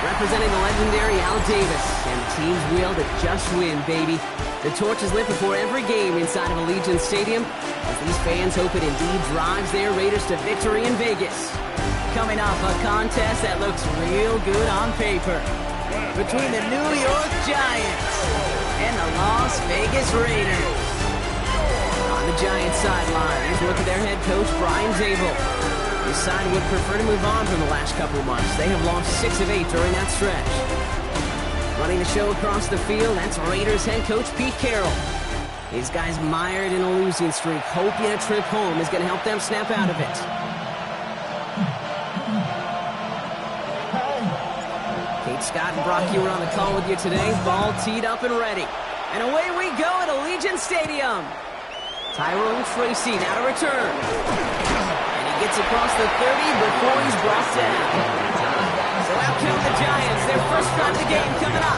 Representing the legendary Al Davis, and the team's will to just win, baby. The torch is lit before every game inside of Allegiant Stadium, as these fans hope it indeed drives their Raiders to victory in Vegas. Coming off a contest that looks real good on paper, between the New York Giants and the Las Vegas Raiders. On the Giants sideline, here's a look at their head coach, Brian Zabel. His side would prefer to move on from the last couple of months. They have lost 6 of 8 during that stretch. Running the show across the field, that's Raiders head coach Pete Carroll. These guys mired in a losing streak, hoping a trip home is going to help them snap out of it. Kate Scott and Brock Ewer on the call with you today. Ball teed up and ready. And away we go at Allegiant Stadium. Tyrone Tracy now to return. Gets across the 30 before he's brought down. So out come the Giants, their first drive of the game coming up.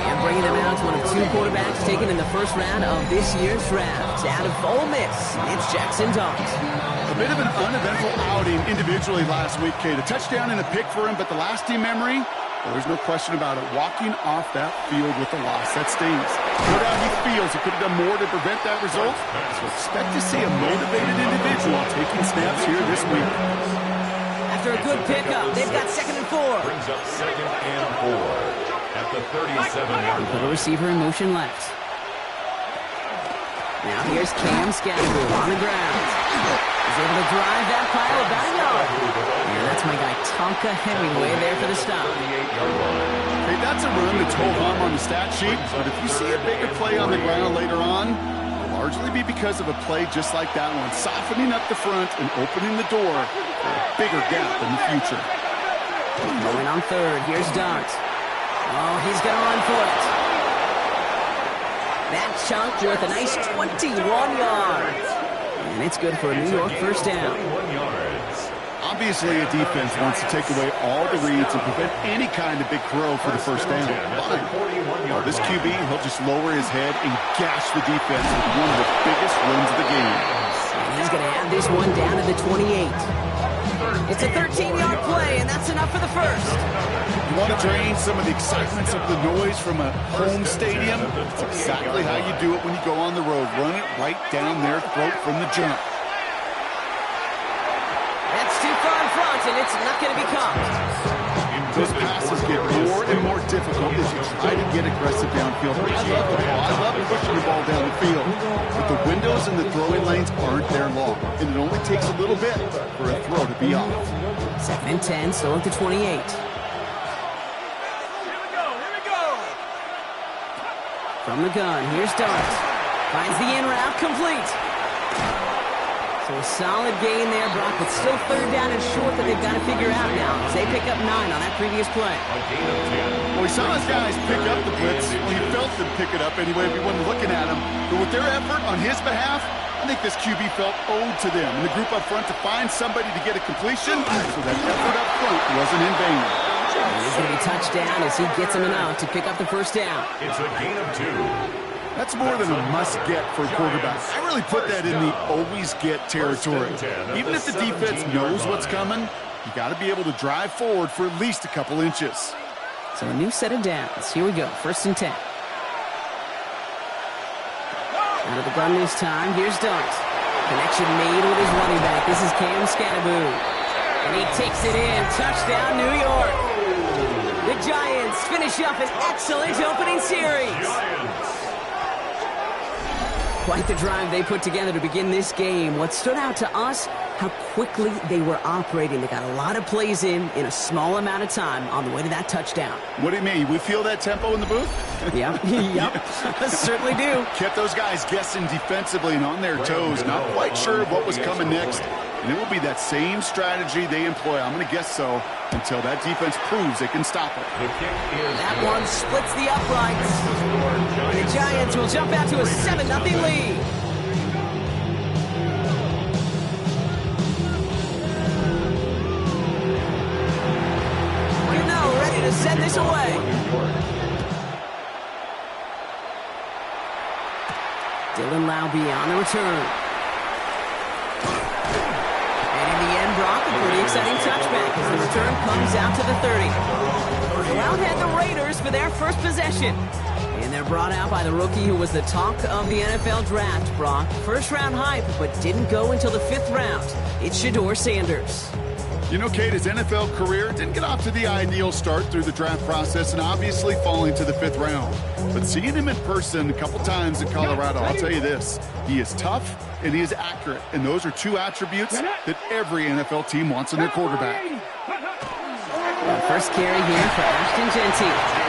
And bringing them out to one of 2 quarterbacks taken in the first round of this year's draft. Out of Ole Miss, it's Jackson Dart. A bit of an uneventful outing individually last week, Kate. A touchdown and a pick for him, but the lasting memory, well, there's no question about it. Walking off that field with a loss, that stings. No doubt he feels he could have done more to prevent that result. So expect to see a motivated individual taking snaps here this week. After a good pickup, they've got 2nd and 4. Brings up 2nd and 4 at the 37-yard line. Put a receiver in motion left. Now here's Cam Scattergood on the ground. He's able to drive that pile about a yard. And that's my guy Tonka Hemingway there for the stop. Hey, that's a run that's hold on the stat sheet, but if you see a bigger play on the ground later on, it'll largely be because of a play just like that one, softening up the front and opening the door for a bigger gap in the future. Going on 3rd, here's Dart. Oh, he's going to run for it. That chunk worth a nice 21 yards. And it's good for a New York first down. Obviously, a defense wants to take away all the reads and prevent any kind of big throw for the first down. But this QB, he'll just lower his head and gash the defense with one of the biggest runs of the game. And he's going to have this one down to the 28. It's a 13-yard play, and that's enough for the first. You want to drain some of the excitements of the noise from a home stadium? It's exactly how you do it when you go on the road. Run it right down their throat from the jump. That's too far in front, and it's not going to be caught. Those passes get more and more difficult as you try to get aggressive downfield. I love pushing the ball down the field, but the windows and the throwing lanes aren't there long, and it only takes a little bit for a throw to be off. 2nd and 10, still at the 28. From the gun, here's Dart. Finds the in route, complete. So a solid gain there, Brock, but still 3rd down and short that they've got to figure out now, as they pick up 9 on that previous play. Well, we saw his guys pick up the blitz. Well, he felt them pick it up anyway if he wasn't looking at him. But with their effort on his behalf, I think this QB felt owed to them. And the group up front to find somebody to get a completion, so that effort up front wasn't in vain. He's going to be touchdown as he gets him enough to pick up the first down. It's a gain of 2. That's more than a must-get for a quarterback. I really put that in the always-get territory. Even if the defense knows what's coming, you got to be able to drive forward for at least a couple inches. So a new set of downs. Here we go, 1st and 10. Out of the gun this time, here's Dart. Connection made with his running back. This is Cam Scattergood. And he takes it in. Touchdown, New York. The Giants finish up an excellent opening series. Quite the drive they put together to begin this game. What stood out to us, how quickly they were operating. They got a lot of plays in a small amount of time on the way to that touchdown. What do you mean? We feel that tempo in the booth? Yep, certainly do. Kept those guys guessing defensively and on their toes, not quite sure what was coming next. And it will be that same strategy they employ, I'm going to guess so, until that defense proves they can stop it. That one splits the uprights. The Giants will jump out to a 7-0 lead. Ready to send this away. Dylan Laube on the return. And in the end, Brock, a pretty exciting touchback as the return comes out to the 30. So out head the Raiders for their first possession. And they're brought out by the rookie who was the talk of the NFL draft, Brock. First round hype, but didn't go until the 5th round. It's Shedeur Sanders. You know, Kate, his NFL career didn't get off to the ideal start through the draft process and obviously falling to the 5th round. But seeing him in person a couple times in Colorado, I'll tell you this, he is tough and he is accurate. And those are 2 attributes that every NFL team wants in their quarterback. The first carry here for Ashton Jeanty.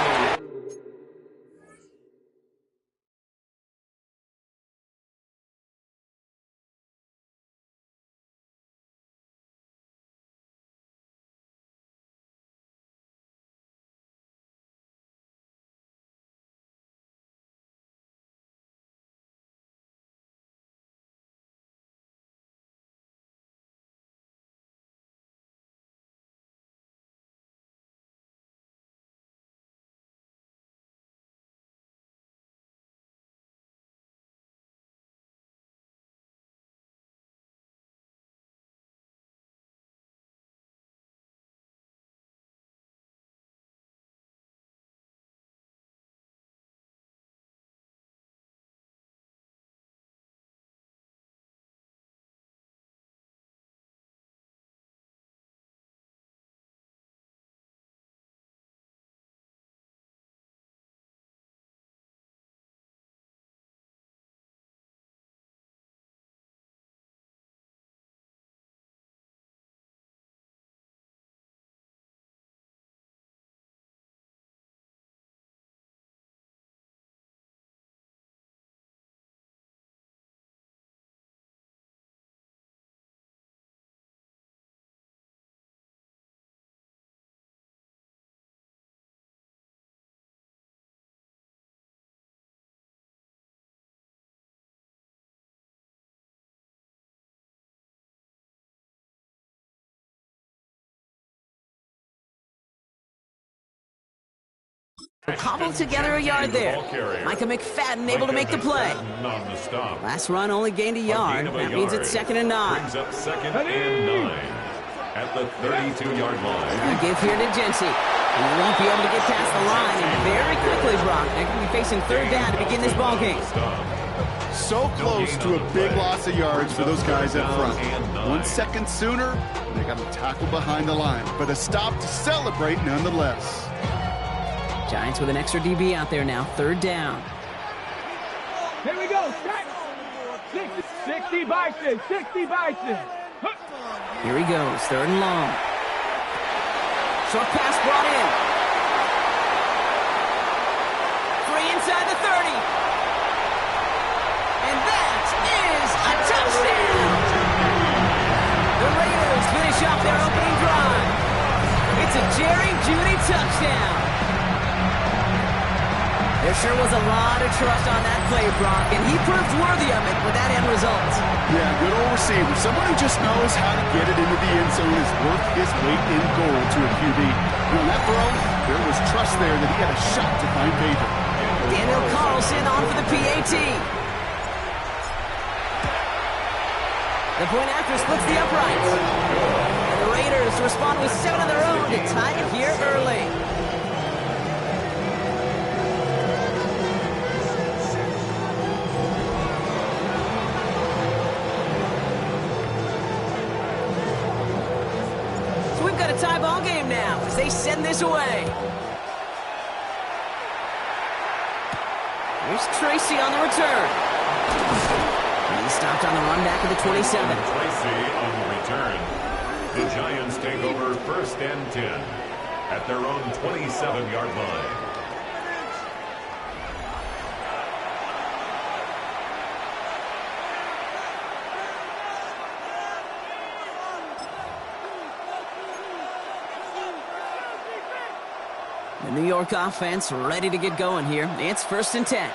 Cobbled together a yard there. Micah McFadden able to make the play. Last run only gained a yard. That means it's 2nd and 9. Brings up 2nd and 9 at the 32-yard line. A give here to Jeanty. He won't be able to get past the line, and very quickly, Brock, they're going to be facing 3rd down to begin this ball game. So close to a big loss of yards for those guys up front. 1 second sooner, they got to tackle behind the line. But a stop to celebrate nonetheless. Giants with an extra DB out there now. 3rd down. Here we go. 60 Bison. 60 Bison. Here he goes. 3rd and long. Short pass brought in. Free inside the 30. And that is a touchdown. The Raiders finish off their opening drive. It's a Jerry Jeudy touchdown. There sure was a lot of trust on that play, Brock, and he proved worthy of it with that end result. Yeah, good old receiver. Someone who just knows how to get it into the end zone is worth his weight in gold to a QB. And on that throw, there was trust there that he had a shot to find favor. Daniel Carlson on for the PAT. The point after splits the uprights. And the Raiders respond with 7 of their own to tie it here early. A tie ball game now as they send this away. Here's Tracy on the return. He's stopped on the run back at the 27. Tracy on the return. The Giants take over 1st and 10 at their own 27-yard line. The New York offense ready to get going here. It's 1st and 10.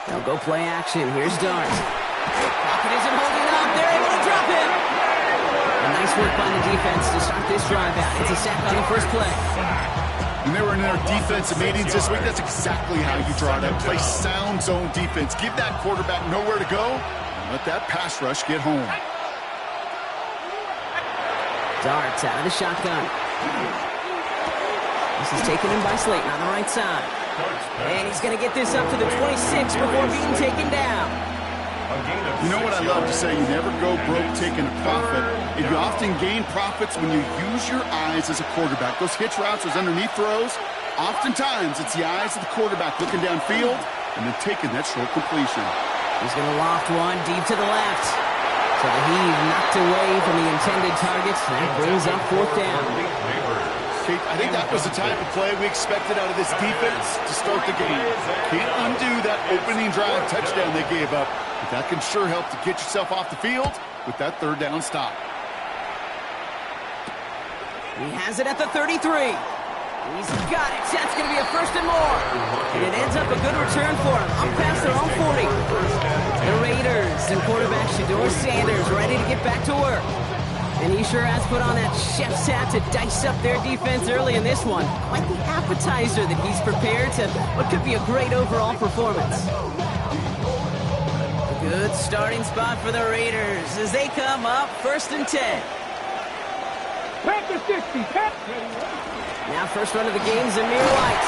They'll go play action. Here's Dart. Pocket isn't holding up. They're able to drop him. A nice work by the defense to start this drive out. It's a sack on the first play. When they were in their defensive meetings this week, that's exactly how you draw that. Play sound zone defense. Give that quarterback nowhere to go, and let that pass rush get home. Darts out of the shotgun. This is taken in by Slayton on the right side. And he's going to get this up to the 26 before being taken down. You know what I love to say? You never go broke taking a profit. And you often gain profits when you use your eyes as a quarterback. Those hitch routes, those underneath throws, oftentimes it's the eyes of the quarterback looking downfield and then taking that short completion. He's going to loft one deep to the left. So the heave knocked away from the intended targets. That brings up fourth down. Kate, I think that was the type of play we expected out of this defense to start the game. Can't undo that opening drive touchdown they gave up. But that can sure help to get yourself off the field with that third down stop. He has it at the 33. He's got it. That's going to be a first and more. And it ends up a good return for him. Up past their own 40. The Raiders and quarterback Shedeur Sanders ready to get back to work. And he sure has put on that chef's hat to dice up their defense early in this one. Quite the appetizer that he's prepared to what could be a great overall performance. A good starting spot for the Raiders as they come up first and 10. Panther 60. Now first run of the game, Zamir White.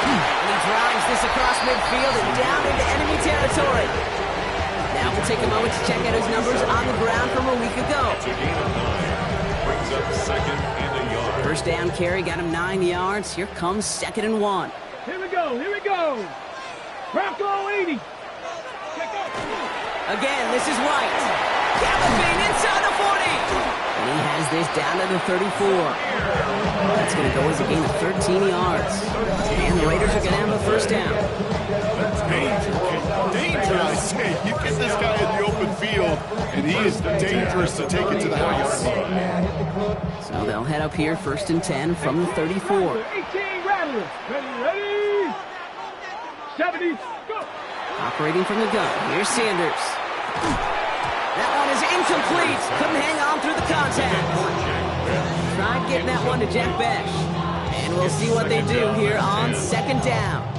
And he drives this across midfield and down into enemy territory. Now we'll take a moment to check out his numbers on the ground from a week ago. Brings up second and a yard. First down carry got him 9 yards. Here comes 2nd and 1. Here we go. Here we go. Bronco 80. Again, this is White. Galloping inside the 40. And he has this down to the 34. That's going to go as a gain of 13 yards. And the Raiders are going to have a first down. That's danger, I say. You get this guy in the open field, and he is dangerous to take it to the house. So they'll head up here, 1st and 10 from the 34. 18 Rattlers. Ready. 70. Go. Operating from the gun. Here's Sanders. That one is incomplete. Couldn't hang on through the contact. Tried getting that one to Jack Bech. And we'll see what they do here on 2nd down.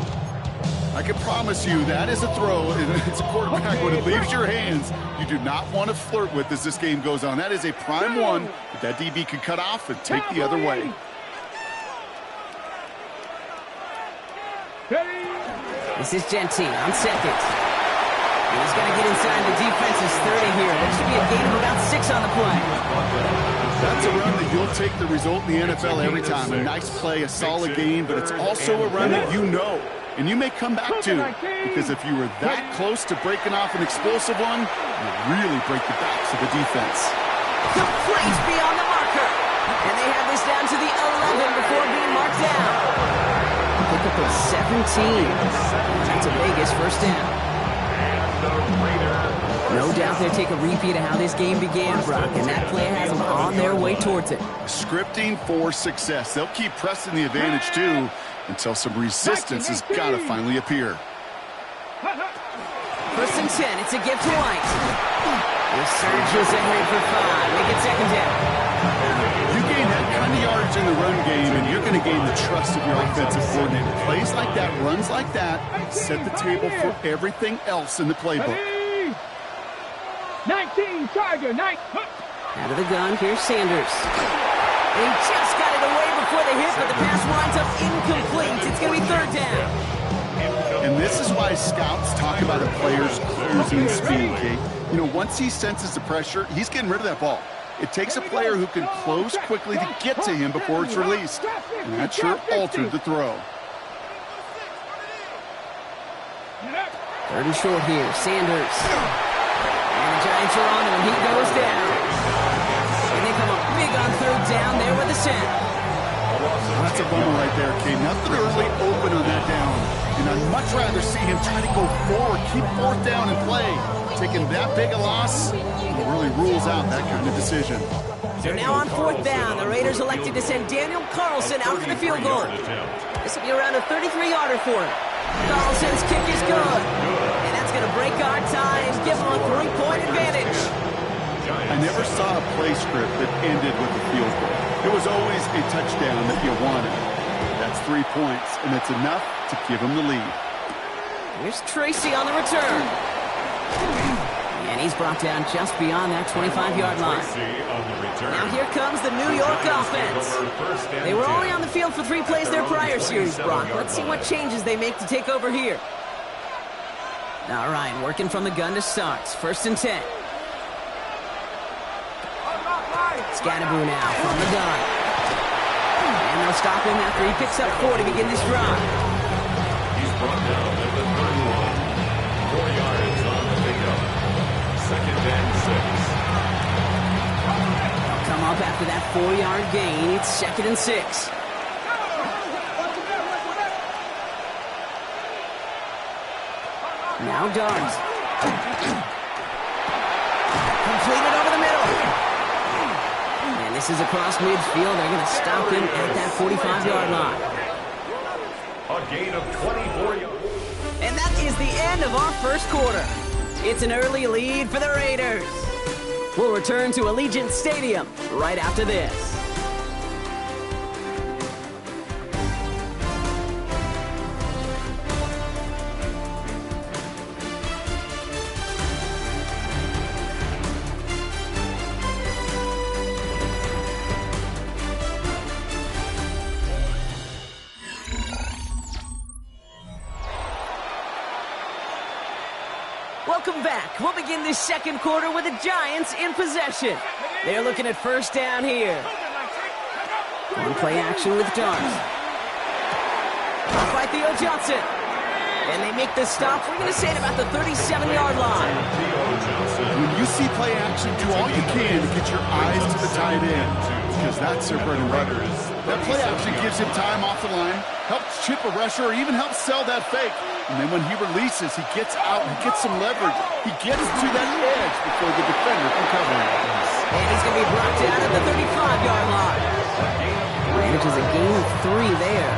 I can promise you that is a throw. It's a quarterback when it leaves your hands. You do not want to flirt with as this game goes on. That is a prime one that DB can cut off and take the other way. This is Genty on 2nd. He's got to get inside the defense's 30 here. That should be a gain of about 6 on the play. That's a run that you'll take the result in the NFL every time. A nice play, a solid game, but it's also a run that you know and you may come back to, because if you were that close to breaking off an explosive one, you really break the backs of the defense. Complete beyond the marker. And they have this down to the 11 before being marked down. Pick up a 17. That's a Vegas first down. No doubt they'll take a repeat of how this game began, Brock, and that play has them on their way towards it. Scripting for success. They'll keep pressing the advantage, too, until some resistance has got to finally appear. 1st and 10. It's a gift to White. The surges ahead for 5. Make it 2nd down. You gain that kind of yardage in the run game, and you're going to gain the trust of your offensive coordinator. Plays like that, runs like that, set the table for everything else in the playbook. 19, Tiger, 9. Out of the gun, here's Sanders. And he just got it away before the hit, but the pass winds up incomplete. It's going to be 3rd down. And this is why scouts talk about a player's cruising speed, Kate. You know, once he senses the pressure, he's getting rid of that ball. It takes a player who can close quickly to get to him before it's released. And that sure altered the throw. 3rd and short here, Sanders. And the Giants are on him, and he goes down. And they come up big on 3rd down there with the set. Well, that's a bummer right there, Kate. Nothing early open on that down. And I'd much rather see him try to go forward, keep 4th down and play. Taking that big a loss really rules out that kind of decision. So now on 4th down, the Raiders elected to send Daniel Carlson out for the field goal. This will be around a 33-yarder for him. Carlson's kick is good. And that's going to break our ties, give them a 3-point advantage. I never saw a play script that ended with a field goal. It was always a touchdown that you wanted. That needs 3 points, and it's enough to give him the lead. Here's Tracy on the return. And he's brought down just beyond that 25-yard line. Now here comes the New York offense. They were only on the field for 3 plays their prior series, Brock. Let's see what changes they make to take over here. All right, working from the gun to start. 1st and 10. Scatterboo now from the gun. And they'll stop him after he picks up 4 to begin this drive. He's brought down at the 31. 4 yards on the pickup. 2nd and 6. They'll come up after that 4-yard gain. It's 2nd and 6. Now Darns. Completed over the middle. And this is across midfield. They're going to stop him at that 45-yard line. A gain of 24 yards. And that is the end of our first quarter. It's an early lead for the Raiders. We'll return to Allegiant Stadium right after this. Welcome back. We'll begin this second quarter with the Giants in possession. They're looking at 1st down here. On play action with Darns. Off by Theo Johnson. And they make the stop. We're going to say it about the 37-yard line. When you see play action, do all you can to get your eyes to the tight end, because that's their bread and butter. That play action gives him time off the line, helps chip a rusher, or even helps sell that fake. And then when he releases, he gets out, he gets some leverage. He gets to that edge before the defender can cover him. And he's going to be brought down at the 35-yard line. Manages a gain of 3 there.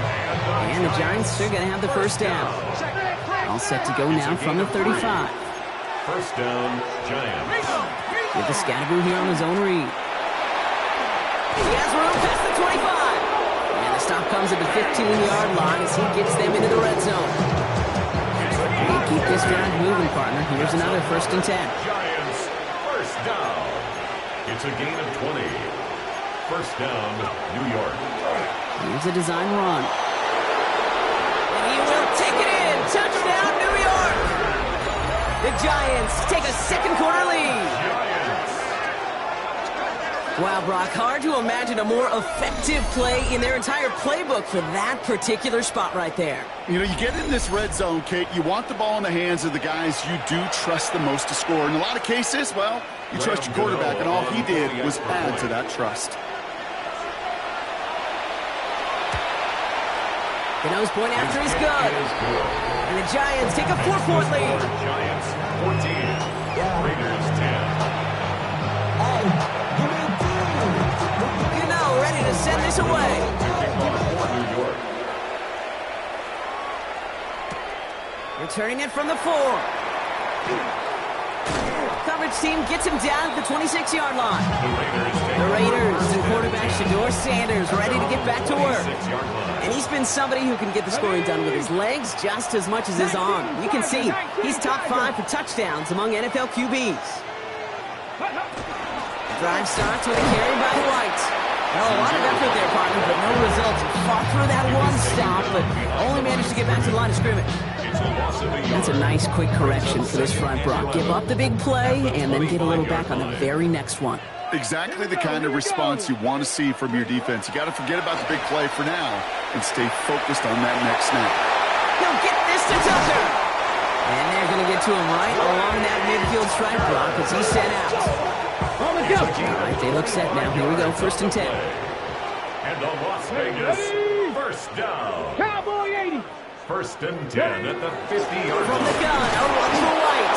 And the Giants are going to have the 1st down. All set to go now from the 35. 1st down, Giants. With the Scatterboo here on his own read. He has room past the 25. And the stop comes at the 15-yard line as he gets them into the red zone. And keep this drive moving, partner. Here's another 1st and 10. Giants, 1st down. It's a gain of 20. 1st down, New York. Here's a design run. And he will take it in. Touchdown, New York. The Giants take a second quarter lead. Wow, Brock, hard to imagine a more effective play in their entire playbook for that particular spot right there. You know, you get in this red zone, Kate, you want the ball in the hands of the guys you do trust the most to score. In a lot of cases, well, you trust your quarterback, and all he did was add to that trust. The nose point after is good. And the Giants take a 4-point lead. Giants, 14. Raiders, 10. Ready to send this away. Returning it from the 4. Coverage team gets him down at the 26-yard line. The Raiders and quarterback Shedeur Sanders ready to get back to work. And he's been somebody who can get the scoring done with his legs just as much as his arm. You can see he's top 5 for touchdowns among NFL QBs. Drive starts with a carry by White. Well, a lot of effort there, partner, but no results. Fought through that one stop, but only managed to get back to the line of scrimmage. That's a nice, quick correction for this front, Brock. Give up the big play, and then get a little back on the very next one. Exactly the kind of response you want to see from your defense. You got to forget about the big play for now and stay focused on that next snap. He'll get this to Tucker. And they're going to get to him right along that midfield stripe, Brock, as he's sent out. On the go. All right, they look set now. Here we go, 1st and 10. And the Las Vegas 1st down. Cowboy 80. 1st and 10 at the 50-yard From the line. gun, a run for White.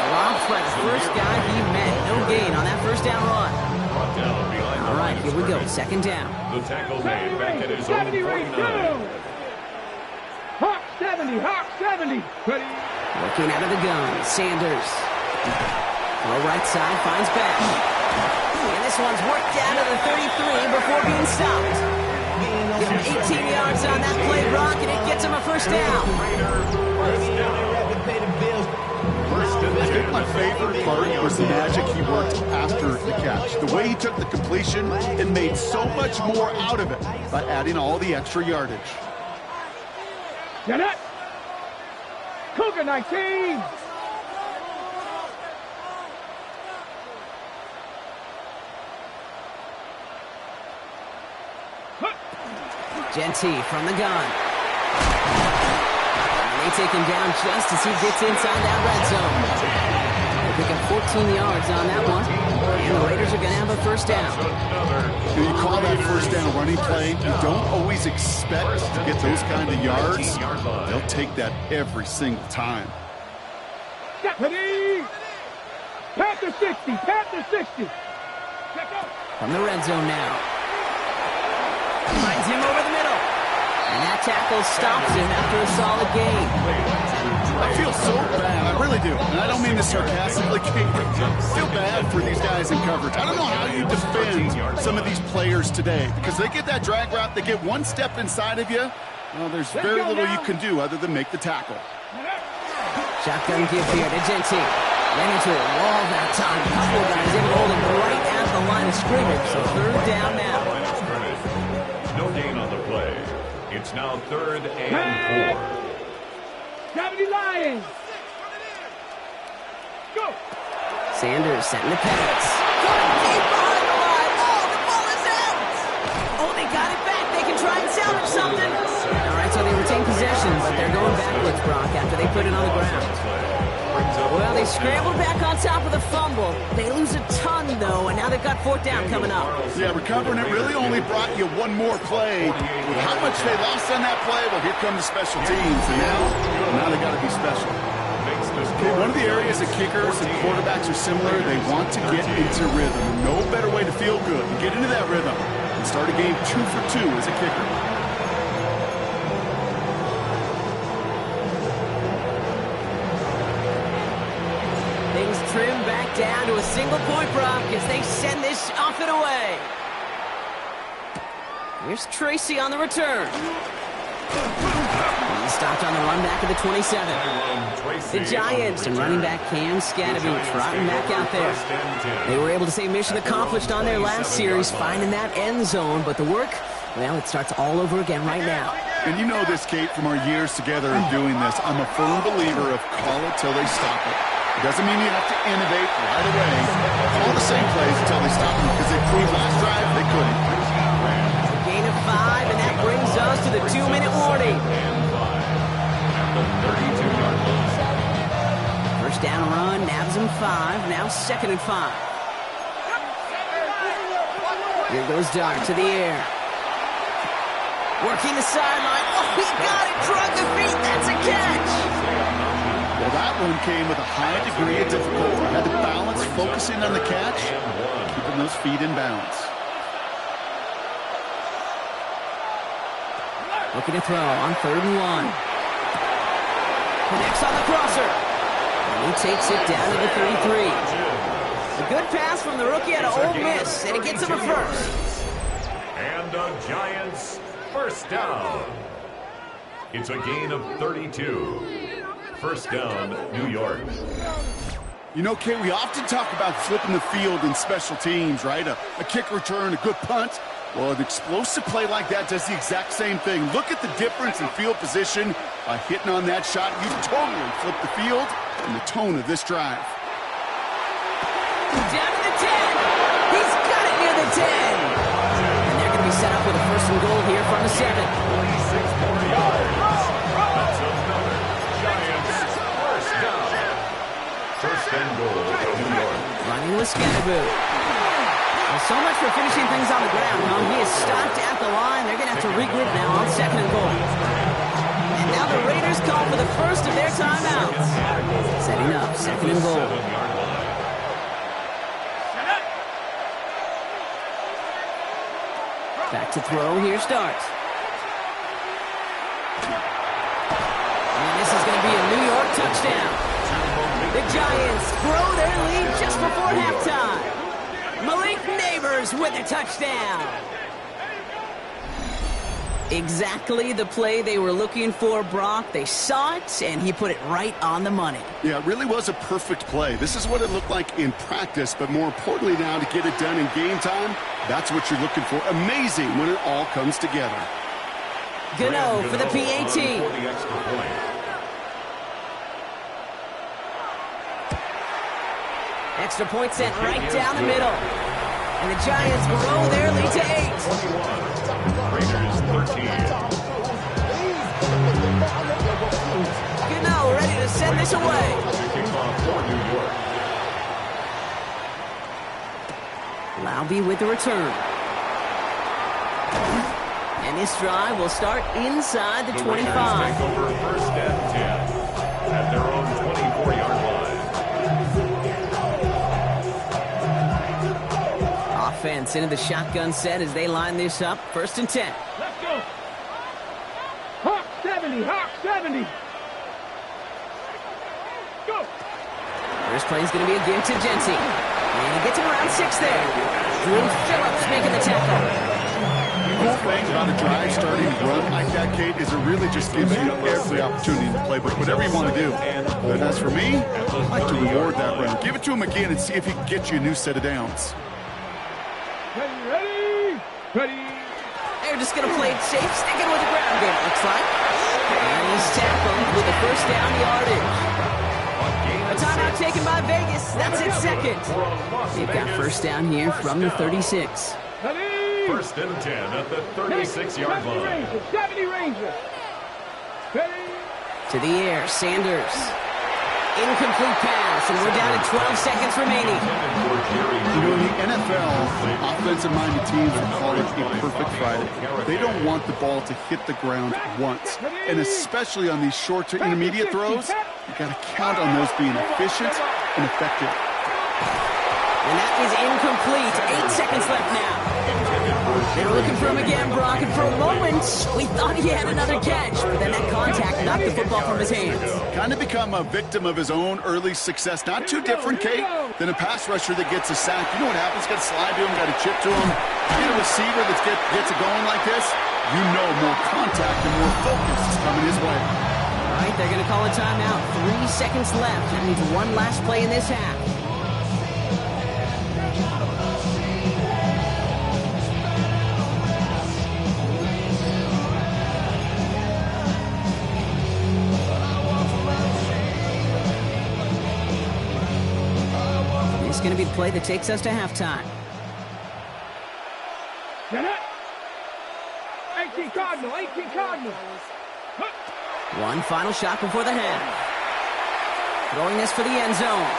Dropped by the first guy he met. No gain on that 1st down run. Brought down behind the All right, here we go, line. 2nd down. The tackle made back at his own 70 race 49. go. Hawk 70, Hawk 70. Ready. Working out of the gun, Sanders. Low right side, finds back. And this one's worked down to the 33 before being stopped. Give him 18 yards on that play, Brock, and it gets him a first down. I think my favorite part was the magic he worked after the catch. The way he took the completion and made so much more out of it by adding all the extra yardage. Get it! Cougar 19! Genty from the gun. And they take him down just as he gets inside that red zone. They pick up 14 yards on that one. And the Raiders are going to have a first down. You call that first down running play. You don't always expect to get those kind of yards. They'll take that every single time. Deputy! Panther 60! Panther 60! From the red zone now. Finds him over the middle. And that tackle stops him after a solid gain. I feel so bad. I really do. And I don't mean this sarcastically. I feel bad for these guys in coverage. I don't know how you defend some of these players today because they get that drag route, they get one step inside of you. Well, there's very little you can do other than make the tackle. Shotgun give here to Genty. Ran into a wall that time. A couple of guys in holding right at the line of scrimmage. So third down now. No gain on the play. It's now 3rd and 4. Gravity Lions! Go! Sanders setting the pass. Deep behind the line. Oh, the ball is out. Oh, they got it back. They can try and salvage something. All right, so they retain possession, but they're going backwards, Brock, after they put it on the ground. Well, they scrambled back on top of the fumble. They lose a ton, though, and now they've got 4th down coming up. Yeah, recovering it really only brought you one more play. With how much they lost on that play, well, here come the special teams, and now they got to be special. Okay, one of the areas that kickers and quarterbacks are similar, they want to get into rhythm. No better way to feel good and get into that rhythm and start a game 2 for 2 as a kicker. Trim back down to a single point, Brock, as they send this off and away. Here's Tracy on the return. He stopped on the run back of the 27. The Giants and running back Cam Scadaboo trotting back out there. They were able to say mission accomplished on their last series, finding that end zone, but the work, well, it starts all over again right now. And you know this, Kate, from our years together of doing this. I'm a firm believer of call it till they stop it. It doesn't mean you have to innovate right away. Call the same plays until they stop them because they proved last drive they couldn't. Gain of 5, and that brings us to the 2-minute warning. First down run, nabs him 5, now 2nd and 5. Here goes Dart to the air. Working the sideline. Oh, he got it, drug the feet, that's a catch. Well, that one came with a high degree of difficulty. Had to balance, focusing on the catch, keeping those feet in bounds. Looking to throw on 3rd and 1. Connects on the crosser. And he takes it down to the 33. A good pass from the rookie out of Ole Miss, and it gets him a first. And the Giants first down. It's a gain of 32. First down, New York. You know, Kate, we often talk about flipping the field in special teams, right? A kick return, a good punt. Well, an explosive play like that does the exact same thing. Look at the difference in field position. By hitting on that shot, you totally flip the field and the tone of this drive. Down to the 10. He's got it near the 10. And they're going to be set up with a 1st and goal here from the 7. 26 more yards. That's another Giants first down. 1st and goal, New York. Running with Scadaboo. Well, so much for finishing things on the ground. He is stopped at the line. They're going to have to regroup now on 2nd and goal. And now the Raiders call for the first of their timeouts. Setting up 2nd and goal. Back to throw. Here starts. And this is going to be a New York touchdown. The Giants grow their lead just before halftime. Malik Neighbors with a touchdown. Exactly the play they were looking for, Brock. They saw it, and he put it right on the money. Yeah, it really was a perfect play. This is what it looked like in practice, but more importantly now to get it done in game time, that's what you're looking for. Amazing when it all comes together. Gano for the PAT. For the extra point. Extra point sent right down the middle. And the Giants grow their lead to 8. 21. Raiders 13. Gano ready to send this away. Kickoff for New York. Laube with the return. And this drive will start inside the 25. Raiders take over first and 10 at their own 24-yard line. Offense into the shotgun set as they line this up. First and 10. Let's go. Hawk 70, Hawk 70. Go. First play is going to be a give to Jency. And he gets him around 6 there. Drew Phillips making the tackle. The cool thing about a drive starting to run like that, Kate, is it really just gives you every opportunity to play with whatever you want to do. But as for me, I like to reward that run. Give it to him again and see if he can get you a new set of downs. Ready. They're just going to play it safe, sticking with the ground game, looks like. And he's tackled with the first down yardage. A timeout taken by Vegas. That's its second. They've got first down here from the 36. Ready. First and 10 at the 36-yard line. 70 Rangers. Ready. To the air, Sanders. Incomplete pass, and we're down to 12 seconds remaining. You know, in the NFL, offensive-minded teams will call it a perfect Friday. They don't want the ball to hit the ground once. And especially on these short to intermediate throws, you got to count on those being efficient and effective. And that is incomplete. 8 seconds left now. They're looking for him again, Brock, and for a moment, we thought he had another catch, but then that contact knocked the football from his hands. Kind of become a victim of his own early success. Not too different, Kate, than a pass rusher that gets a sack. You know what happens? Got to slide to him, got to chip to him. Get a receiver that gets it going like this, you know more contact and more focus is coming his way. All right, they're going to call a timeout. 3 seconds left. That means one last play in this half. This is going to be the play that takes us to halftime. 18 Cardinal. One final shot before the half. Throwing this for the end zone.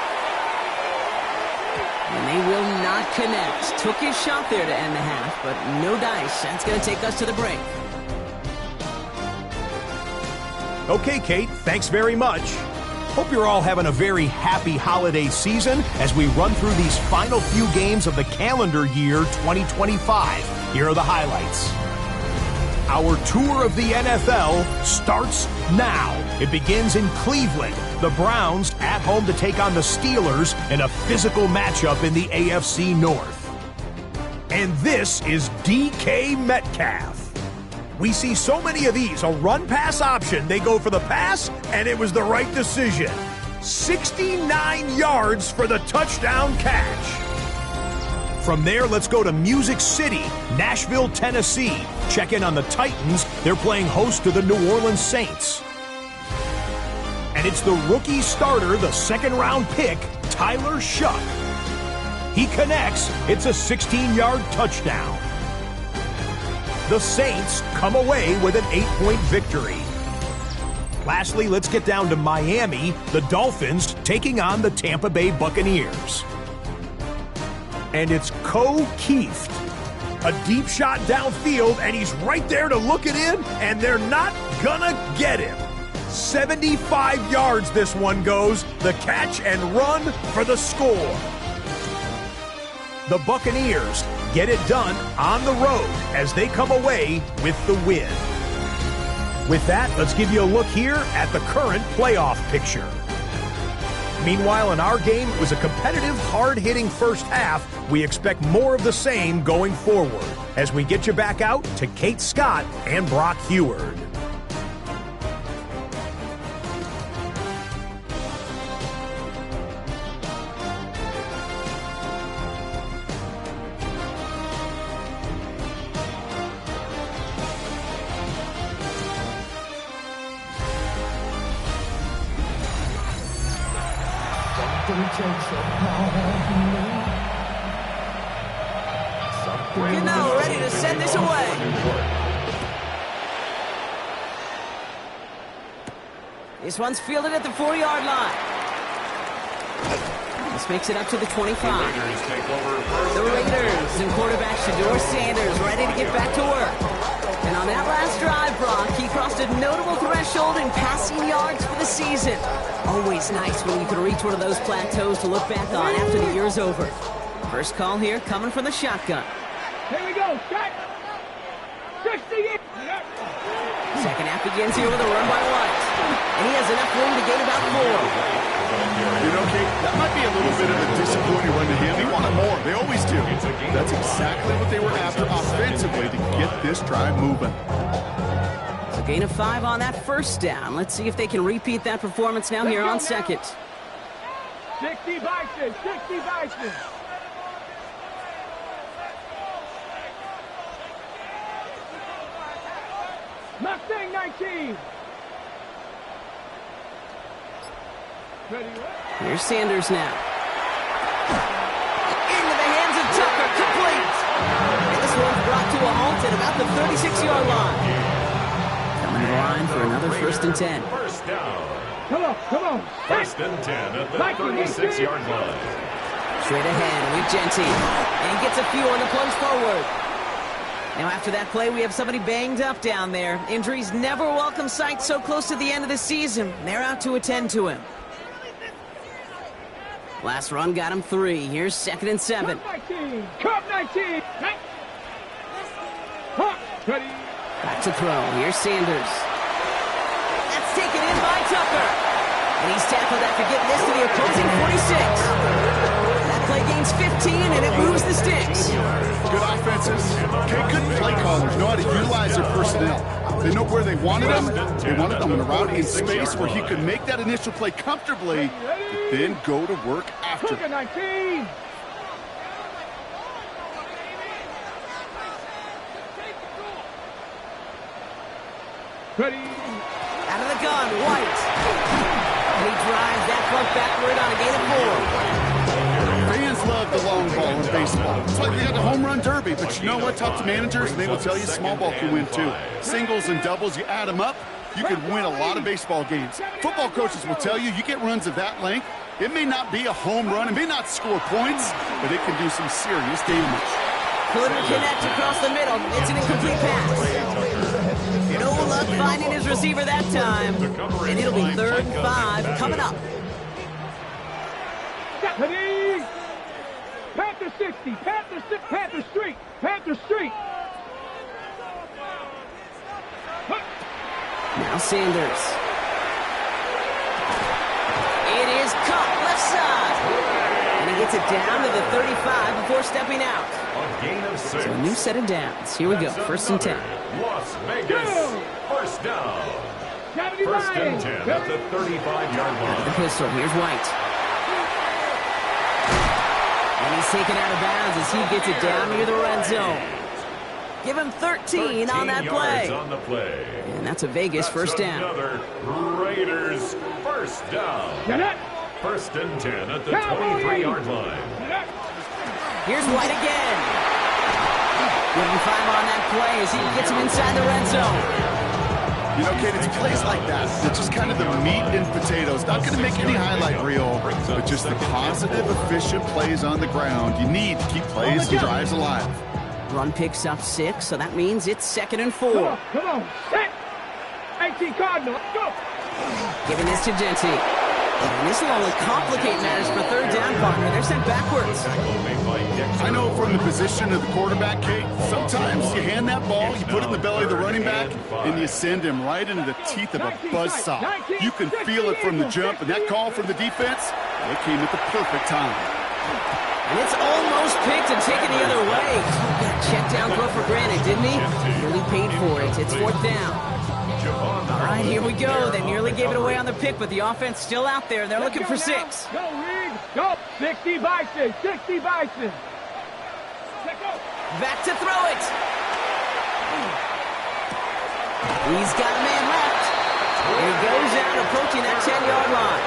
And they will not connect. Took his shot there to end the half, but no dice. That's going to take us to the break. Okay, Kate, thanks very much. Hope you're all having a very happy holiday season as we run through these final few games of the calendar year 2025. Here are the highlights. Our tour of the NFL starts now. It begins in Cleveland. The Browns at home to take on the Steelers in a physical matchup in the AFC North. And this is DK Metcalf. We see so many of these, a run-pass option. They go for the pass, and it was the right decision. 69 yards for the touchdown catch. From there, let's go to Music City, Nashville, Tennessee. Check in on the Titans. They're playing host to the New Orleans Saints. And it's the rookie starter, the second-round pick, Tyler Shuck. He connects. It's a 16-yard touchdown. The Saints come away with an 8-point victory. Lastly, let's get down to Miami, the Dolphins taking on the Tampa Bay Buccaneers. And it's Ko Kieft. A deep shot downfield, and he's right there to look it in, and they're not gonna get him. 75 yards this one goes, the catch and run for the score. The Buccaneers get it done on the road as they come away with the win. With that, let's give you a look here at the current playoff picture. Meanwhile, in our game, it was a competitive, hard-hitting first half. We expect more of the same going forward. As we get you back out to Kate Scott and Brock Heward. You're now ready to send this away. This one's fielded at the 4-yard line. This makes it up to the 25. The Raiders and quarterback Shedeur Sanders ready to get back to work. And on that last drive, Brock, he crossed a notable threshold in passing yards for the season. Always nice when you can reach one of those plateaus to look back on after the year's over. First call here coming from the shotgun. Here we go. Shot. 60. Second half begins here with a run by White. And he has enough room to gain about 4. You know, Kate, that might be a little bit of a disappointing run to him. He wanted more. They always do. That's exactly what they were after offensively to get this drive moving. So gain of 5 on that first down. Let's see if they can repeat that performance now here on second. 60 Bison. 60 Bison. Mustang 19. Here's Sanders now. Into the hands of Tucker, complete. And this one's brought to a halt at about the 36-yard line. Coming to the line for another 1st and 10. First down. Come on, come on. 1st and 10 at the 36-yard line. Straight ahead with Genty. And he gets a few on the plunge forward. Now after that play, we have somebody banged up down there. Injuries never a welcome sight so close to the end of the season. They're out to attend to him. Last run got him 3. Here's 2nd and 7. Cup 19. Cup 19. Ready. Back to throw. Here's Sanders. That's taken in by Tucker. And he's tackled after getting this to the opposing 46. That play gains 15, and it moves the sticks. Good offenses. Okay, good play callers know how to utilize their personnel. They know where they wanted them. They wanted them in a route in space where he could make that initial play comfortably, but then go to work after. 19. Ready. Out of the gun, White. And he drives that front backward on a gain of 4. Fans love the long ball in baseball. It's like they got the home run derby, but you know what? Talk to managers, and they will tell you small ball can win too. Singles and doubles, you add them up, you can win a lot of baseball games. Football coaches will tell you, you get runs of that length, it may not be a home run, it may not score points, but it can do some serious damage. Couldn't connect across the middle. It's an incomplete pass. No luck finding his receiver that time. And it'll be 3rd and 5 coming up. Ready. Panther 60. Panther 6. Panther Street. Panther Street. Now Sanders. It is caught left side. And he gets it down to the 35 before stepping out. A gain of 6. So a new set of downs. Here we go. 1st and 10. Las Vegas. First down. 1st and 10 at the 35-yard line. The pistol. Here's White. And he's taken out of bounds as he gets it down near the red zone. Give him 13 on that play. On the play. And that's a Vegas first down. Another Raiders first down. 1st and 10 at the 23-yard line. Here's White again. Give him 5 on that play as he gets him inside the red zone. You know, Kate, it's plays like that. It's just kind of the meat and potatoes. Not going to make any highlight reel, but just the positive, efficient plays on the ground. You need to keep plays and drives alive. Run picks up 6, so that means it's 2nd and 4. Come on. Set. 18 Cardinal. Go. Giving this to Genty. And this will only complicate matters for third down, partner. They're sent backwards. I know from the position of the quarterback, Kate, sometimes you hand that ball, you put it in the belly of the running back, and you send him right into the teeth of a buzzsaw. You can feel it from the jump, and that call from the defense, it came at the perfect time. And it's almost picked and taken the other way. Got a check down throw for granted, didn't he? Really paid for it. It's fourth down. All right, here we go. They nearly gave it away on the pick, but the offense still out there. They're looking for 6. Go, Reed. Go. 60 Bison. 60 Bison. Back to throw it. He's got a man left. And he goes out approaching that 10-yard line.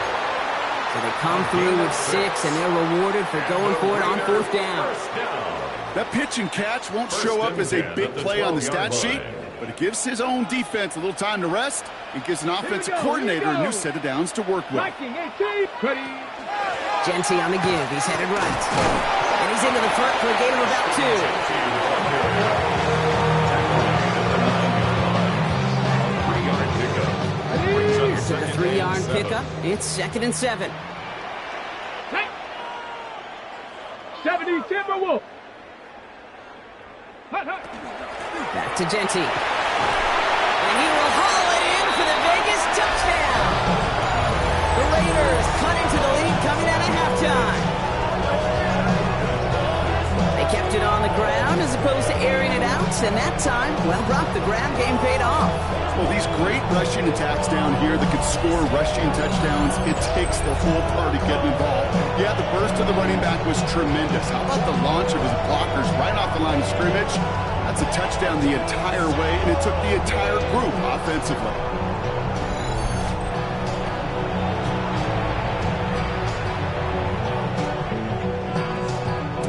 So they come through with 6, and they're rewarded for going for it on fourth down. That pitch and catch won't show up as a big play on the stat sheet, but it gives his own defense a little time to rest. It gives an offensive coordinator a new set of downs to work with. Genty on the give. He's headed right. And he's into the front for a gain of about 2. So the 3-yard pickup. It's 2nd and 7. 70 Timberwolves. Back to Genty. And he will haul it in for the Vegas touchdown. The Raiders cut into the lead coming out of halftime. They kept it on the ground as opposed to airing it out, and that time, well, Brock, the grab game paid off. Well, these great rushing attacks down here that could score rushing touchdowns, it takes the whole party getting involved. Yeah, the burst of the running back was tremendous. How about the launch of his blockers right off the line of scrimmage? That's a touchdown the entire way, and it took the entire group offensively.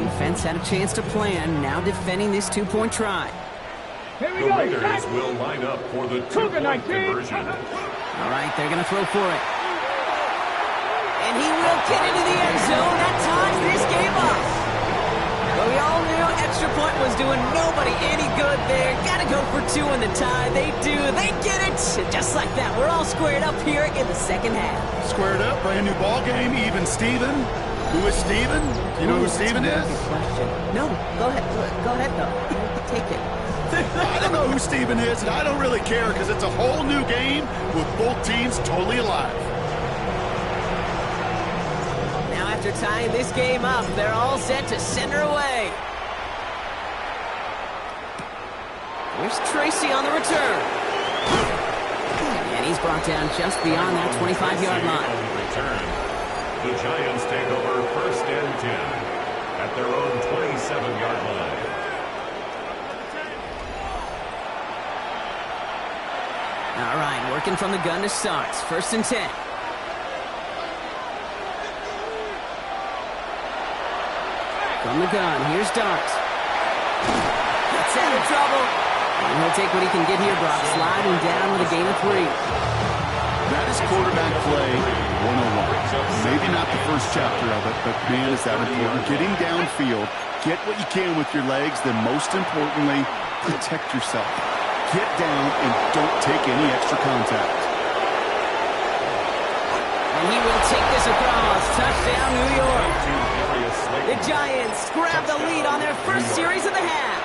Defense had a chance to plan, now defending this 2-point try. The Raiders will line up for the 2-point conversion. All right, they're going to throw for it. And he will get into the end zone. That ties this game up. But we all knew extra point was doing nobody any good there. Got to go for 2 in the tie. They do. They get it. And just like that, we're all squared up here in the second half. Squared up, brand new ball game, even Steven. Who is Steven? Do you know who Steven is? Question. No, go ahead. Go ahead, though. Take it. I don't know who Steven is, and I don't really care because it's a whole new game with both teams totally alive. Now after tying this game up, they're all set to send her away. Here's Tracy on the return. And he's brought down just beyond that 25-yard line. The Giants take over 1st and 10 at their own 27-yard line. All right, working from the gun to start. 1st and 10. From the gun, here's Dart. That's out of trouble. And he'll take what he can get here, Brock. Sliding down with a gain of 3. That is quarterback play 101. Maybe not the first chapter of it, but man, is that important. Getting downfield, get what you can with your legs, then most importantly, protect yourself. Get down and don't take any extra contact. And he will take this across. Touchdown, New York. The Giants grab the lead on their first series of the half.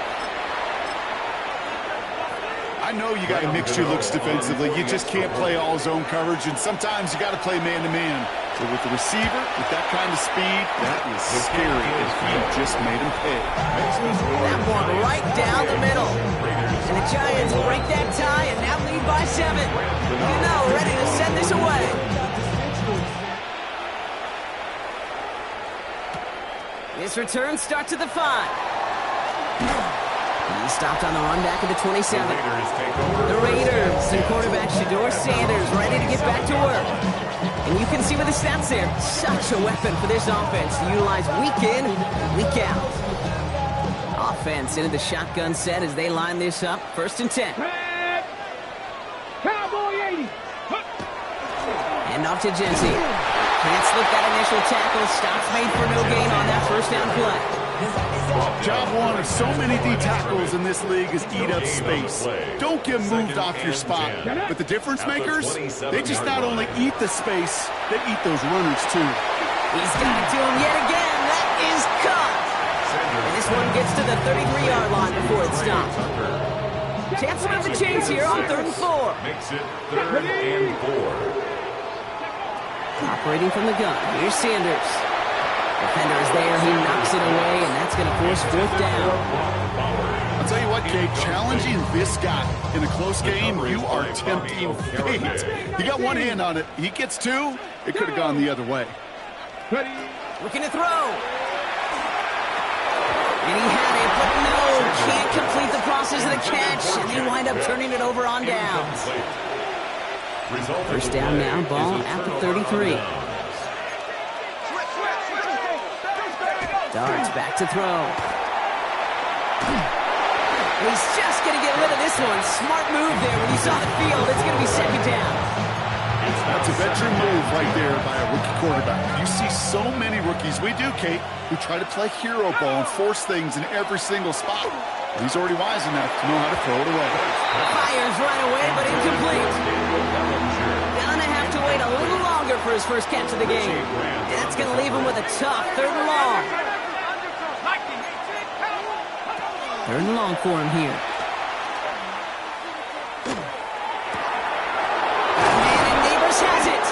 I know you got to mix your looks defensively. You just can't play all zone coverage, and sometimes you got to play man-to-man. So with the receiver, with that kind of speed, that is scary, and he just made him pay. That one right down the middle. And the Giants break that tie and now lead by 7. You know, ready to send this away. This return starts at the 5. He stopped on the run back at the 27. The Raiders and quarterback Shedeur Sanders ready to get back to work. And you can see with the stats there, such a weapon for this offense to utilize week in, week out. Offense into the shotgun set as they line this up. 1st and 10. Cowboy 80. And off to Genty. Can't slip that initial tackle. Stops made for no gain on that 1st down play. Job one of so many D tackles in this league is eat up space. Don't get moved off your spot. But the difference makers, they just not only eat the space, they eat those runners too. He's got it to him yet again. That is cut. And this one gets to the 33-yard line before it's stopped. Chance to move the chains here on 3rd and 4. Makes it 3rd and 4. Operating from the gun. Here's Sanders. Defender is there. He knocks it away, and that's going to force 4th down. I'll tell you what, Kate, challenging this guy in a close game, you are tempting fate. He got one hand on it. He gets two. It could have gone the other way. Looking to throw. And he had it, but no, can't complete the process of the catch, and they wind up turning it over on downs. First down now, ball at the 33. Darts back to throw. He's just going to get rid of this one. Smart move there when you saw the field. It's going to be 2nd down. That's a veteran move right there by a rookie quarterback. You see so many rookies, we do, Kate, who try to play hero ball and force things in every single spot. He's already wise enough to know how to throw it away. Fires right away, but incomplete. Gonna have to wait a little longer for his first catch of the game. That's going to leave him with a tough 3rd and long. 3rd and long for him here. And Neighbors has it.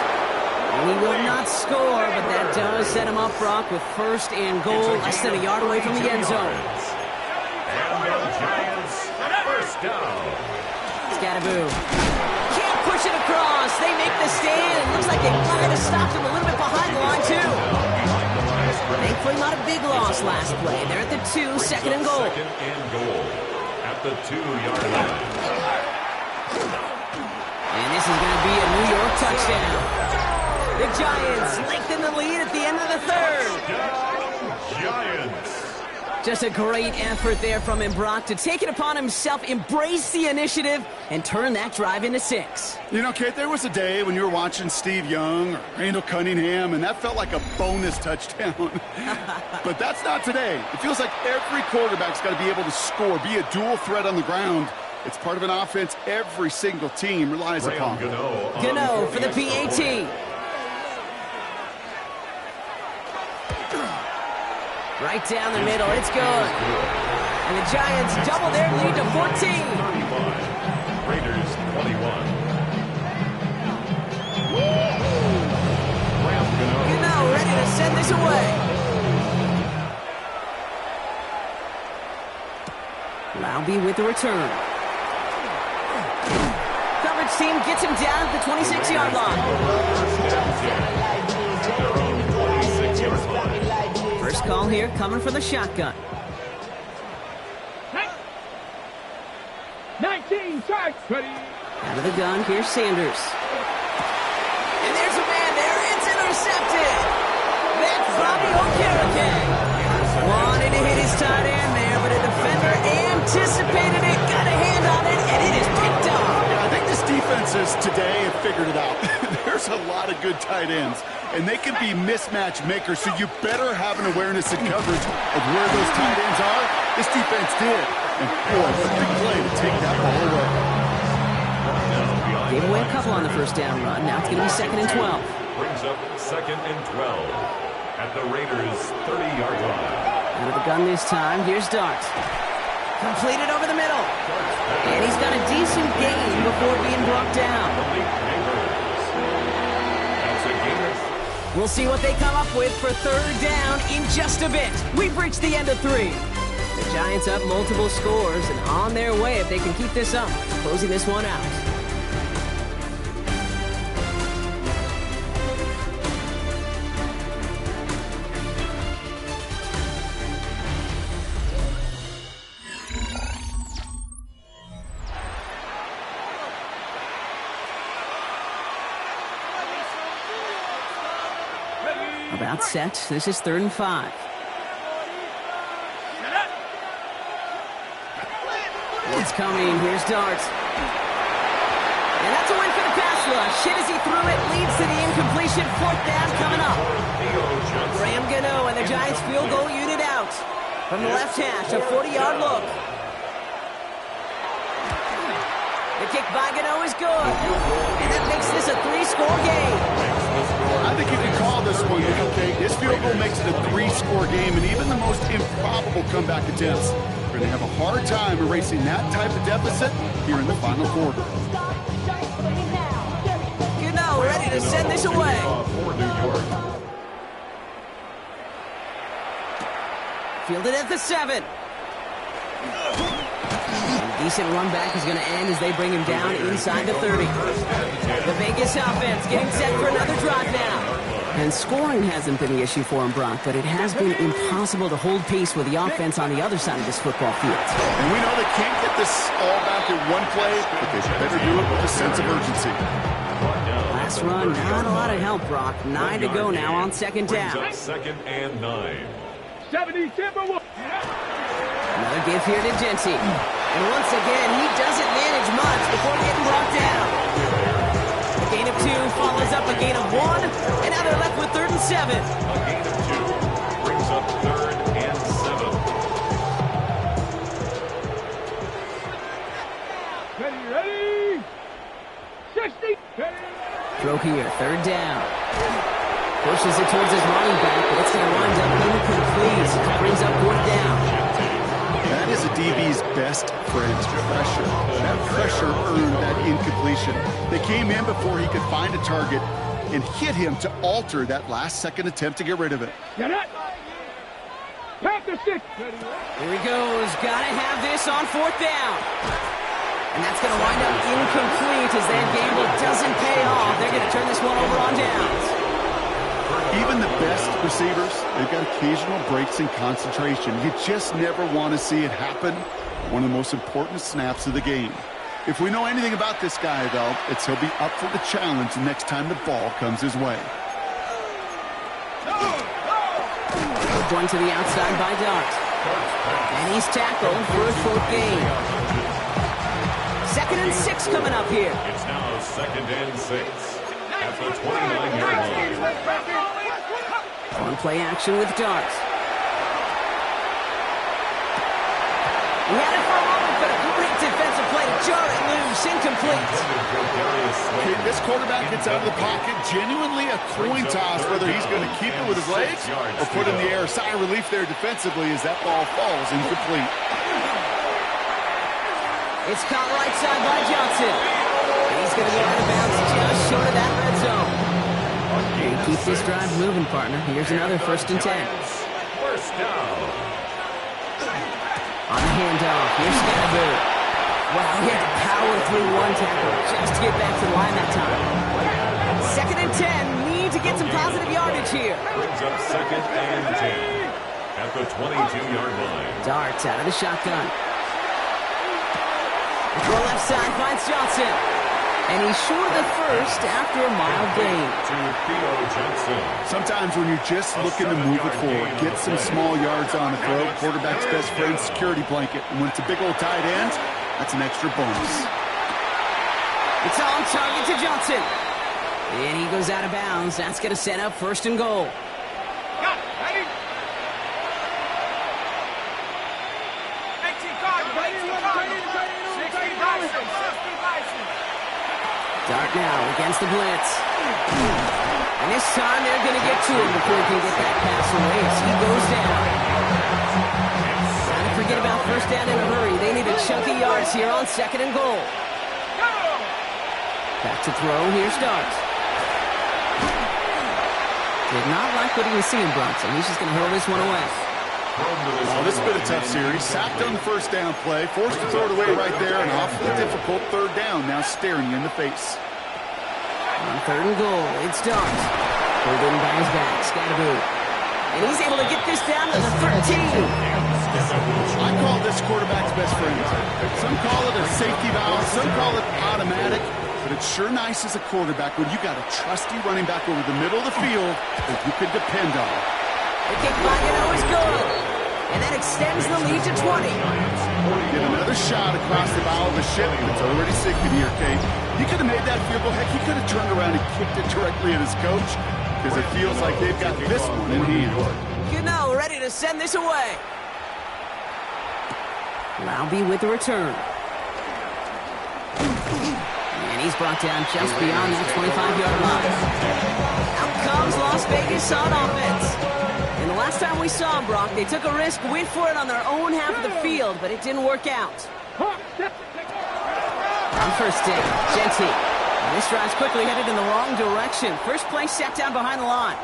And he will not score, but that does set him up, Brock, with 1st and goal, less than a yard away from the end zone. And the Giants, 1st down. Scattaboo. Can't push it across. They make the stand. It looks like they might have stopped him a little bit behind the line, too. Thankfully, not a big loss last play. They're at the 2, 2nd and goal. 2nd and goal at the 2-yard line. And this is going to be a New York touchdown. The Giants lengthen the lead at the end of the 3rd. Giants. Just a great effort there from him, Brock, to take it upon himself, embrace the initiative, and turn that drive into 6. You know, Kate, there was a day when you were watching Steve Young or Randall Cunningham, and that felt like a bonus touchdown. But that's not today. It feels like every quarterback's got to be able to score, be a dual threat on the ground. It's part of an offense every single team relies upon. Gano for the PAT. Right down the middle, it's good. And the Giants double their lead to 14. 35. Raiders 21. Gano ready to send this away. Laube with the return. Coverage team gets him down at the 26-yard line. First call here coming from the shotgun. 19, charge. Ready. Out of the gun, here's Sanders. And there's a man there. It's intercepted. That's Bobby Okereke. Wanted to hit his tight end there, but a defender anticipated it, got a hand on it, and it is picked up. Yeah, I think this defenses today have figured it out. There's a lot of good tight ends, and they can be mismatch makers, so you better have an awareness and coverage of where those tight ends are. This defense did. And boy, what a big play to take that ball away. Gave away a couple on the first down run. Now it's going to be 2nd and 12. Brings up 2nd and 12 at the Raiders' 30-yard line. Out of the gun this time. Here's Dart. Completed over the middle. And he's got a decent gain before being brought down. We'll see what they come up with for 3rd down in just a bit. We've reached the end of 3. The Giants up multiple scores and on their way if they can keep this up, closing this one out. About set. This is 3rd and 5. It's coming. Here's Dart. And that's a win for the pass rush. Hit as he threw it. Leads to the incompletion. 4th down coming up. Graham Gano and the Giants field goal unit out. From the left hash, a 40-yard look. The kick by Gano is good. And that makes this a 3-score game. I think you can call this one, okay? This field goal makes it a 3-score game, and even the most improbable comeback attempts are going to have a hard time erasing that type of deficit here in the final quarter. Gano ready to send this away. For New York. Fielded at the 7. Decent run back is going to end as they bring him down inside the 30. The Vegas offense getting set for another drive now. And scoring hasn't been the issue for him, Brock, but it has been impossible to hold pace with the offense on the other side of this football field. And we know they can't get this all back in one play, but they better do it with a sense of urgency. Last run, not a lot of help, Brock. 9 to go now on second down. Brings up 2nd and 9. 70 Timberwolves. Another give here to Jency. And once again, he doesn't manage much before getting brought down. A gain of 2 follows up a gain of 1, and now they're left with 3rd and 7. A gain of 2 brings up 3rd and 7. Ready. 60. Throw here, 3rd down. Pushes it towards his running back, but it's going to wind up incomplete. Brings up 4th down. That is a DB's best friend, pressure. That pressure earned that incompletion. They came in before he could find a target and hit him to alter that last-second attempt to get rid of it. Get it. Panther 6. Here he goes. Got to have this on 4th down. And that's going to wind up incomplete as that gamble doesn't pay off. They're going to turn this one over on downs. Even the best receivers, they've got occasional breaks in concentration. You just never want to see it happen. One of the most important snaps of the game. If we know anything about this guy, though, it's he'll be up for the challenge the next time the ball comes his way. One to the outside by Dart. And he's tackled for a short gain. 2nd and 6 coming up here. It's now 2nd and 6 at the 29-yard line. On play action with Dart. He had it for a moment, but a great defensive play to jar it loose, incomplete. Okay, this quarterback gets out of the pocket, genuinely a coin toss, whether he's going to keep it with his legs or put it in the air. Sigh of relief there defensively as that ball falls incomplete. It's caught right side by Johnson. And he's going to go out of bounds just short of that red zone. Keep this drive moving, partner. Here's another 1st and 10. First down. On the handoff, here's Scatterberg. Wow, he had to power through one tackle just to get back to the line that time. 2nd and 10, need to get some positive yardage here. Brings up 2nd and 10 at the 22-yard line. Darts out of the shotgun. The throw left side finds Johnson. And he's short of the first after a mild gain. To Theo Johnson. Sometimes when you're just looking to move it forward, get some small yards on the throw, quarterback's best friend, security blanket. And when it's a big old tight end, that's an extra bonus. It's on target to Johnson. And he goes out of bounds. That's going to set up 1st and goal. Dart now against the blitz. And this time they're going to get to him before he can get that pass away as he goes down. Trying to forget about 1st down in a hurry. They need a chunky yards here on 2nd and goal. Back to throw. Here's Dart. Did not like what he was seeing, Bronson. He's just going to hurl this one away. Oh, this has been a tough series. Sacked on the 1st down play, forced to throw it away right there, and awfully difficult 3rd down now staring you in the face. On 3rd and goal, it's Dart. Pulled in by his back, Scatterberg. And he's able to get this down to the 13. I call this quarterback's best friend. Some call it a safety valve, some call it automatic, but it's sure nice as a quarterback when you got a trusty running back over the middle of the field that you can depend on. The kick by Gano is good. And that extends the lead to 20. Get another shot across the bow of a ship that's already sinking here, Kate. He could have made that field goal. Heck, he could have turned around and kicked it directly at his coach because it feels like they've got this one in hand. Gano ready to send this away. Laube with the return. And he's brought down just beyond that 25-yard line. Out comes Las Vegas on offense. And the last time we saw them, Brock, they took a risk, went for it on their own half of the field, but it didn't work out. On first down, Jeanty. And this drive's quickly headed in the wrong direction. First play set down behind the line.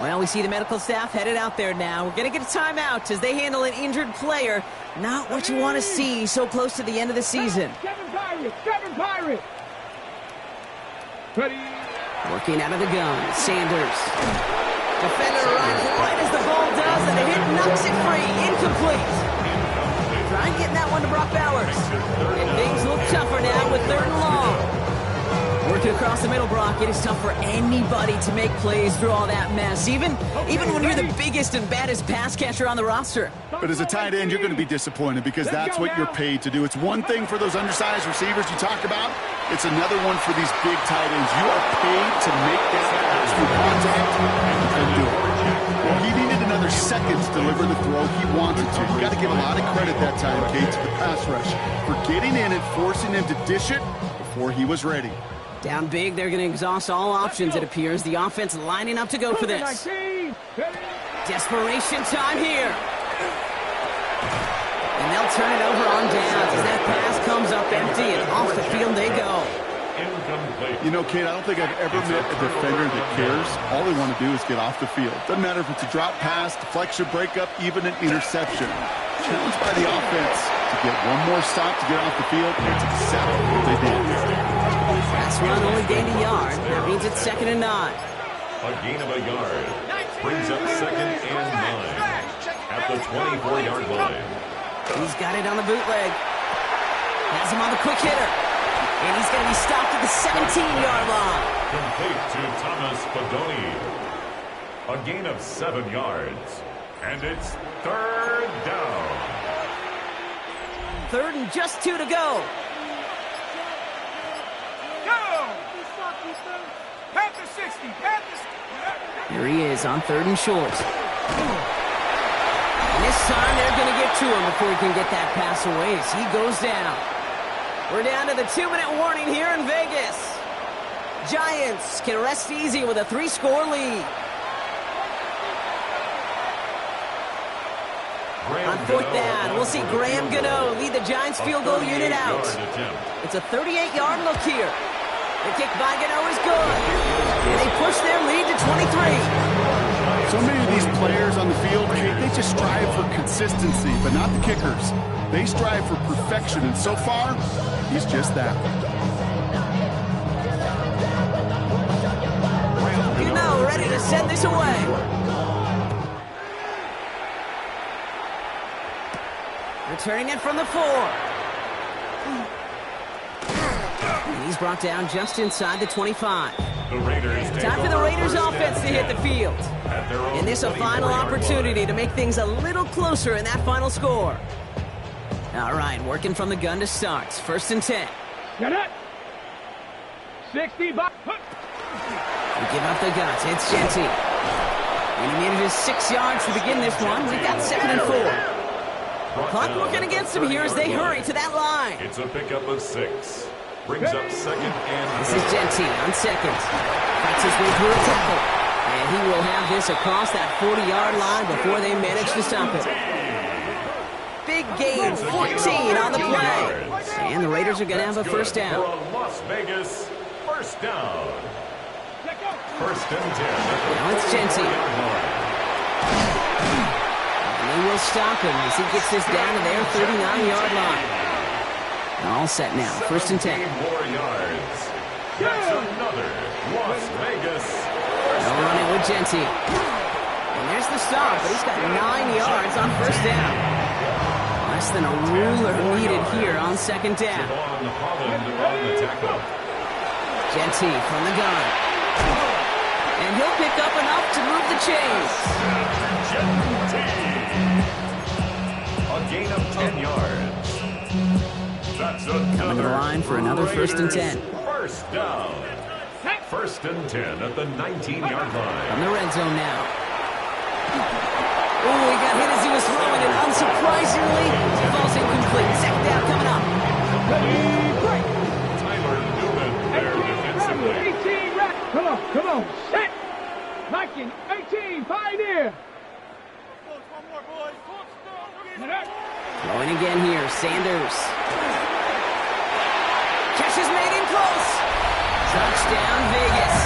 Well, we see the medical staff headed out there now. We're going to get a timeout as they handle an injured player. Not what you want to see so close to the end of the season. Seven Pirates. Ready. Working out of the gun, Sanders. Defender arrives right as the ball does, and the hit knocks it free. Incomplete. Trying getting that one to Brock Bowers. And things look tougher now with 3rd and long. Working across the middle, Brock, it is tough for anybody to make plays through all that mess, even when you're the biggest and baddest pass catcher on the roster. But as a tight end, you're going to be disappointed because that's what you're paid to do. It's one thing for those undersized receivers you talk about. It's another one for these big tight ends. You are paid to make that pass through contact and do it. Well, he needed another second to deliver the throw he wanted to. You got to give a lot of credit that time, Kate, to the pass rush for getting in and forcing him to dish it before he was ready. Down big, they're going to exhaust all options, it appears. The offense lining up to go for this. Desperation time here. And they'll turn it over on downs as that pass comes up empty, and off the field they go. You know, Kate, I don't think I've ever met a defender that cares. All they want to do is get off the field. Doesn't matter if it's a drop pass, deflection, breakup, even an interception. Challenged by the offense to get one more stop to get off the field, and it's exactly what they did. Pass run only gained a yard. That means it's 2nd and 9. A gain of a yard brings up 2nd and 9 at the 24-yard line. He's got it on the bootleg. Has him on the quick hitter. And he's going to be stopped at the 17-yard line. Complete to Thomas Fidone. A gain of 7 yards. And it's 3rd down. 3rd and just 2 to go. Here he is on 3rd and short. And this time they're going to get to him before he can get that pass away as he goes down. We're down to the 2-minute warning here in Vegas. Giants can rest easy with a 3-score lead. On 4th down, we'll see Graham Gano lead the Giants field goal unit out. It's a 38-yard look here. The kick by Gano is good. And they push their lead to 23. So many of these players on the field, Kate, they just strive for consistency, but not the kickers. They strive for perfection, and so far, he's just that. Gano ready to send this away. Returning it from the 4. And he's brought down just inside the 25. Time for the Raiders offense to hit the field. And this a final opportunity to make things a little closer in that final score. All right, working from the gun to start. 1st and 10. Get it. 60 by. We give up the guts. It's Jeanty. And he manages 6 yards to begin this one. We've got 2nd and 4. Clock working against him here as they hurry to that line. It's a pickup of 6. Brings up 2nd and 4. This is Jeanty on 2nd. Fights his way through a tackle. And he will have this across that 40-yard line before they manage to stop it. Big gain, 14 on the play. And the Raiders are going to have a 1st down. For a Las Vegas 1st down. 1st and 10. Now it's Jeanty. They will stop him as he gets this down to their 39-yard line. All set now. 1st and 10. More yards. That's another Las Vegas. They'll run it with Jeanty. And there's the stop, but he's got 9 yards on 1st down. Less than a ruler needed here on 2nd down. Jeanty from the gun. And he'll pick up enough to move the chains. A gain of 10 yards. That's Coming to the line for another 1st and 10. 1st down. 1st and 10 at the 19-yard line. From the red zone now. Ooh, he got hit as he was throwing, and unsurprisingly, falls incomplete. Second down coming up. Tyler Newman there defensively. 18, rack. Come on. Set. Nike, 18, pioneer. Throwing again here, Sanders. Catch is made in close. Touchdown, Vegas.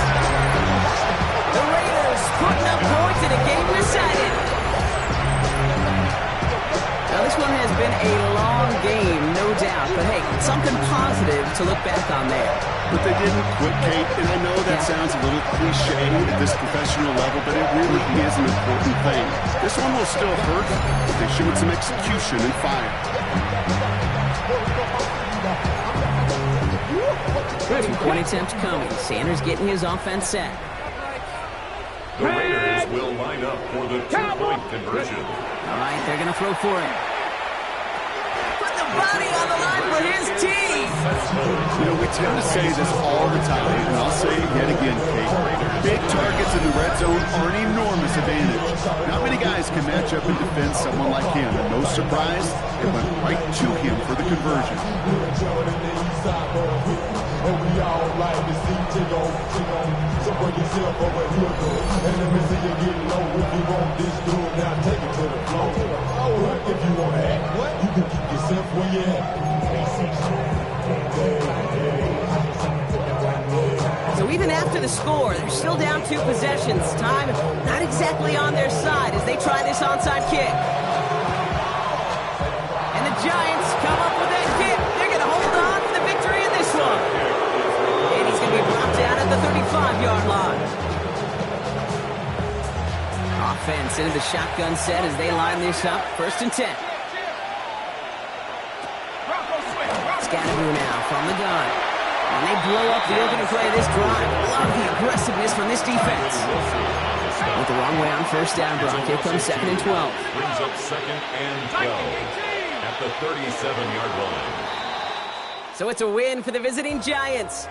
The Raiders putting up points in a game decided. Now, this one has been a long game, no doubt. But, hey, something positive to look back on there. But they didn't quit, Kate, and I know that sounds a little cliche at this professional level, but it really is an important thing. This one will still hurt, but they showed some execution and fire. 2-point attempt coming. Sanders getting his offense set. The Raiders will line up for the 2-point conversion. All right, they're going to throw for it. Put the body on the line for his team. You know, we tend to say this all the time, and I'll say it yet again, Kate. Big targets in the red zone are an enormous advantage. Not many guys can match up and defend someone like him, and no surprise, it went right to him for the conversion. So even after the score, they're still down 2 possessions. Time not exactly on their side as they try this onside kick. And the Giants come up with that kick. They're going to hold on for the victory in this one. And he's going to be blocked out at the 35-yard line. Offense into the shotgun set as they line this up. 1st and 10. Scatterboo now from the gun. And they blow up the opening play of this drive. Love the aggressiveness from this defense. Went the wrong way on 1st down, Brock. Here comes 2nd and 12. Brings up 2nd and 12 at the 37-yard line. So it's a win for the visiting Giants.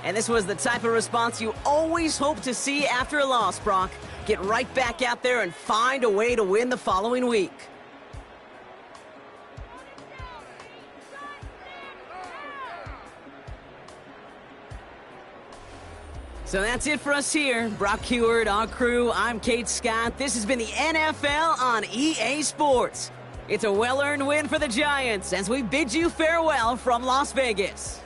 And this was the type of response you always hope to see after a loss, Brock. Get right back out there and find a way to win the following week. So that's it for us here. Brock Huard, our crew, I'm Kate Scott. This has been the NFL on EA Sports. It's a well-earned win for the Giants as we bid you farewell from Las Vegas.